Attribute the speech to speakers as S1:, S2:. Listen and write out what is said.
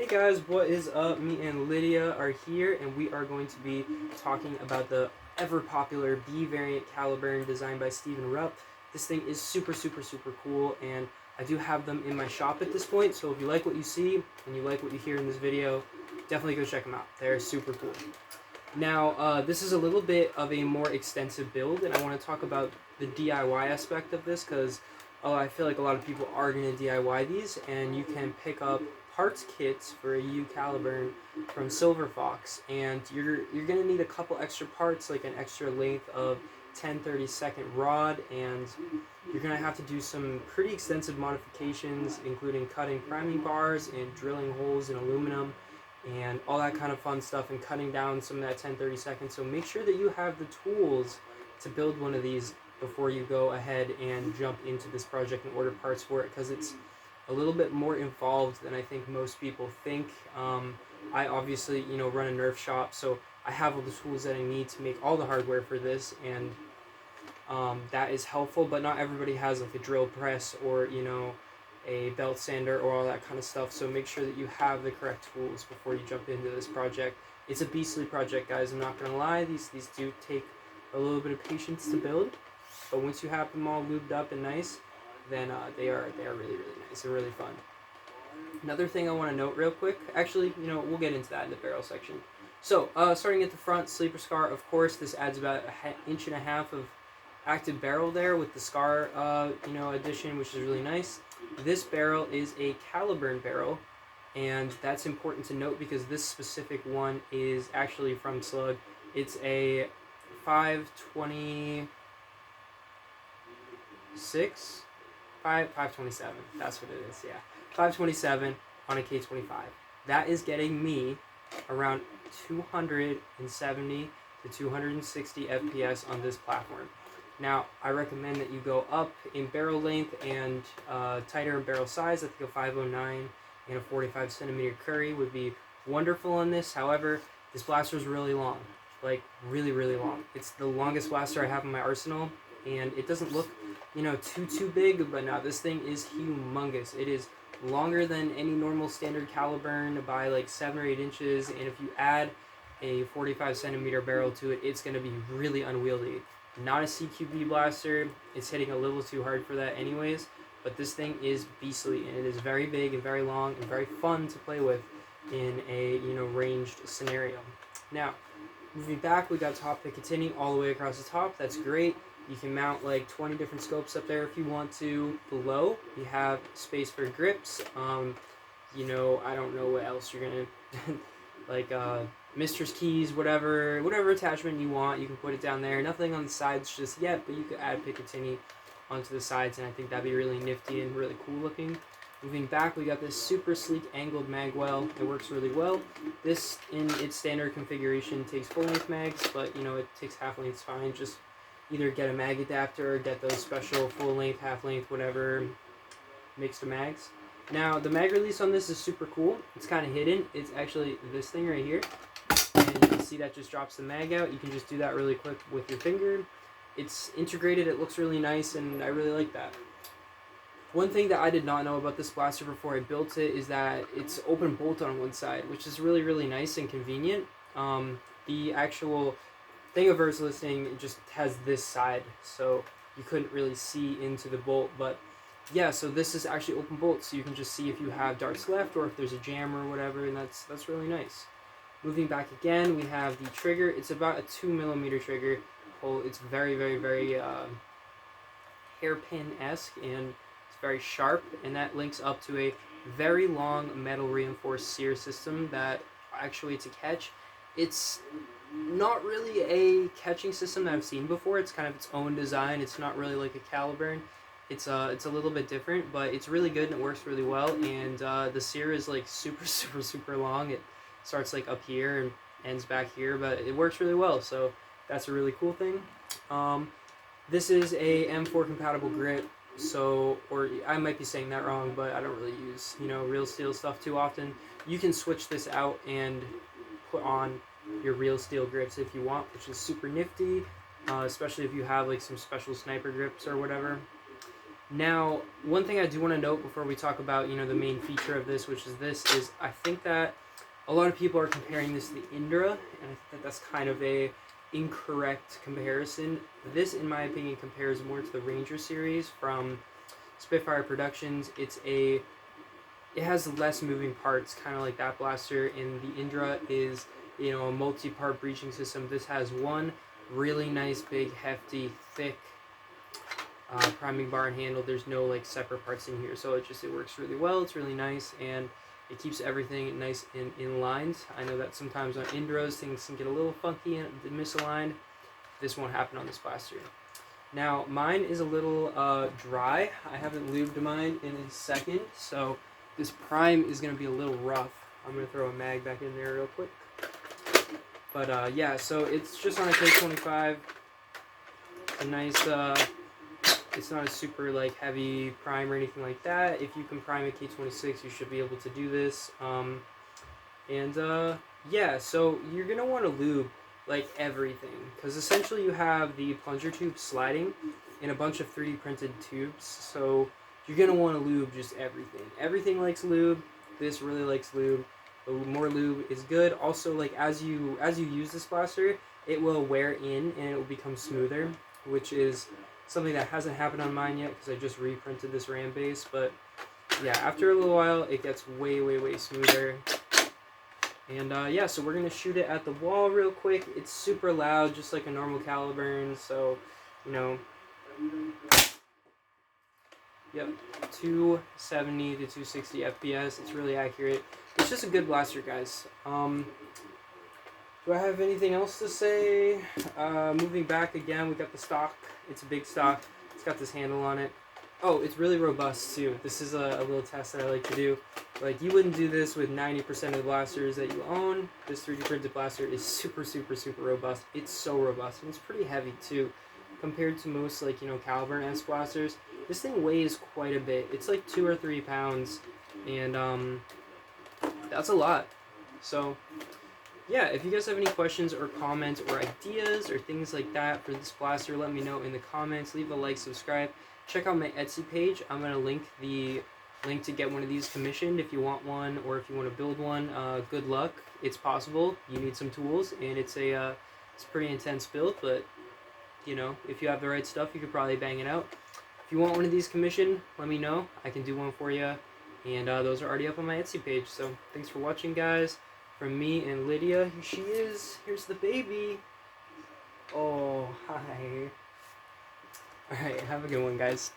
S1: Guys, what is up? Me and Lydia are here, and we are going to be talking about the ever popular B variant caliburn designed by Stephen Rupp. This thing is super cool, and I do have them in my shop at this point, so if you like what you see and you like what you hear in this video, definitely go check them out. They're super cool. Now, this is a little bit of a more extensive build, and I want to talk about the DIY aspect of this because I feel like a lot of people are going to DIY these, and you can pick up parts kits for a U caliburn from Silver Fox, and you're going to need a couple extra parts, like an extra length of 10/32 rod, and you're going to have to do some pretty extensive modifications, including cutting priming bars and drilling holes in aluminum and all that kind of fun stuff, and cutting down some of that 10/32. So make sure that you have the tools to build one of these before you go ahead and jump into this project and order parts for it, because it's a little bit more involved than I think most people think. I obviously, run a Nerf shop, so I have all the tools that I need to make all the hardware for this, and that is helpful, but not everybody has like a drill press or, a belt sander or all that kind of stuff, so make sure that you have the correct tools before you jump into this project. It's a beastly project, guys, I'm not gonna lie. These do take a little bit of patience to build, but once you have them all lubed up and nice, then they are really nice and really fun. Another thing I want to note real quick, actually, we'll get into that in the barrel section. So, starting at the front, sleeper scar, of course, this adds about an inch and a half of active barrel there with the scar, addition, which is really nice. This barrel is a caliburn barrel, and that's important to note because this specific one is actually from Slug. It's a 527. That's what it is. Yeah, 527 on a K25. That is getting me around 270 to 260 FPS on this platform. Now, I recommend that you go up in barrel length and tighter in barrel size. I think a 509 and a 45 centimeter Curry would be wonderful on this. However, this blaster is really long, like really long. It's the longest blaster I have in my arsenal, and it doesn't look, too big, but now this thing is humongous. It is longer than any normal standard caliburn by like 7 or 8 inches, and if you add a 45 centimeter barrel to it, it's going to be really unwieldy. Not a CQB blaster, it's hitting a little too hard for that anyways, but this thing is beastly, and it is very big and very long and very fun to play with in a, ranged scenario. Now, moving back, we got top Picatinny all the way across the top. That's great. You can mount like 20 different scopes up there if you want to. Below, you have space for grips. I don't know what else you're gonna like mistress keys, whatever attachment you want, you can put it down there. Nothing on the sides just yet, but you could add Picatinny onto the sides, and I think that'd be really nifty and really cool looking. Moving back, we got this super sleek angled magwell. It works really well. This, in its standard configuration, takes full-length mags, but it takes half-lengths fine. Just either get a mag adapter or get those special full-length, half-length, whatever mixed mags. Now, the mag release on this is super cool. It's kind of hidden. It's actually this thing right here. And you can see that just drops the mag out. You can just do that really quick with your finger. It's integrated. It looks really nice, and I really like that. One thing that I did not know about this blaster before I built it is that it's open bolt on one side, which is really nice and convenient. The actual thing of verse listing just has this side, so you couldn't really see into the bolt, but yeah, so this is actually open bolt, so you can just see if you have darts left or if there's a jam or whatever, and that's really nice. Moving back again, we have the trigger. It's about a 2mm trigger hole. It's very hairpin-esque, and it's very sharp, and that links up to a very long metal reinforced sear system that actuates a catch. It's not really a catching system that I've seen before. It's kind of its own design. It's not really like a caliburn. It's a little bit different, but it's really good and it works really well. And the sear is like super long. It starts like up here and ends back here, but it works really well. So that's a really cool thing. This is a M4 compatible grip. So, or I might be saying that wrong, but I don't really use real steel stuff too often. You can switch this out and put on your real steel grips if you want, which is super nifty, especially if you have like some special sniper grips or whatever. Now, one thing I do want to note before we talk about, the main feature of this, which is I think that a lot of people are comparing this to the Indra, and I think that that's kind of a incorrect comparison. This, in my opinion, compares more to the Ranger series from Spitfire Productions. It has less moving parts, kind of like that blaster, and the Indra is, a multi-part breaching system. This has one really nice, big, hefty, thick priming bar and handle. There's no like separate parts in here, so it works really well. It's really nice, and it keeps everything nice and in lines. I know that sometimes on Indras things can get a little funky and misaligned. This won't happen on this blaster. Now mine is a little dry. I haven't lubed mine in a second, so this prime is going to be a little rough. I'm going to throw a mag back in there real quick. But yeah, so it's just on a K25. A nice it's not a super like heavy prime or anything like that. If you can prime a K26, you should be able to do this. Yeah, so you're gonna want to lube like everything, because essentially you have the plunger tube sliding in a bunch of 3D printed tubes. So you're gonna want to lube just everything. Everything likes lube. This really likes lube. The more lube is good. Also, like as you use this blaster, it will wear in and it will become smoother, which is something that hasn't happened on mine yet because I just reprinted this RAM base. But yeah, after a little while, it gets way, way, way smoother. And yeah, so we're going to shoot it at the wall real quick. It's super loud, just like a normal caliburn. So, yep, 270 to 260 FPS. It's really accurate. It's just a good blaster, guys. Do I have anything else to say? Moving back again, we got the stock. It's a big stock. It's got this handle on it. Oh, it's really robust too. This is a little test that I like to do. Like, you wouldn't do this with 90% of the blasters that you own. This 3D printed blaster is super, super, super robust. It's so robust, and it's pretty heavy too, compared to most like caliburn S blasters. This thing weighs quite a bit. It's like 2 or 3 pounds, and that's a lot. So yeah, if you guys have any questions or comments or ideas or things like that for this blaster, let me know in the comments. Leave a like, subscribe. Check out my Etsy page. I'm going to link the link to get one of these commissioned if you want one, or if you want to build one. Good luck. It's possible. You need some tools, and it's a pretty intense build, but if you have the right stuff, you could probably bang it out. If you want one of these commissioned, let me know. I can do one for you, and those are already up on my Etsy page. So thanks for watching, guys. From me and Lydia, here she is. Here's the baby. Oh, hi. Alright, have a good one, guys.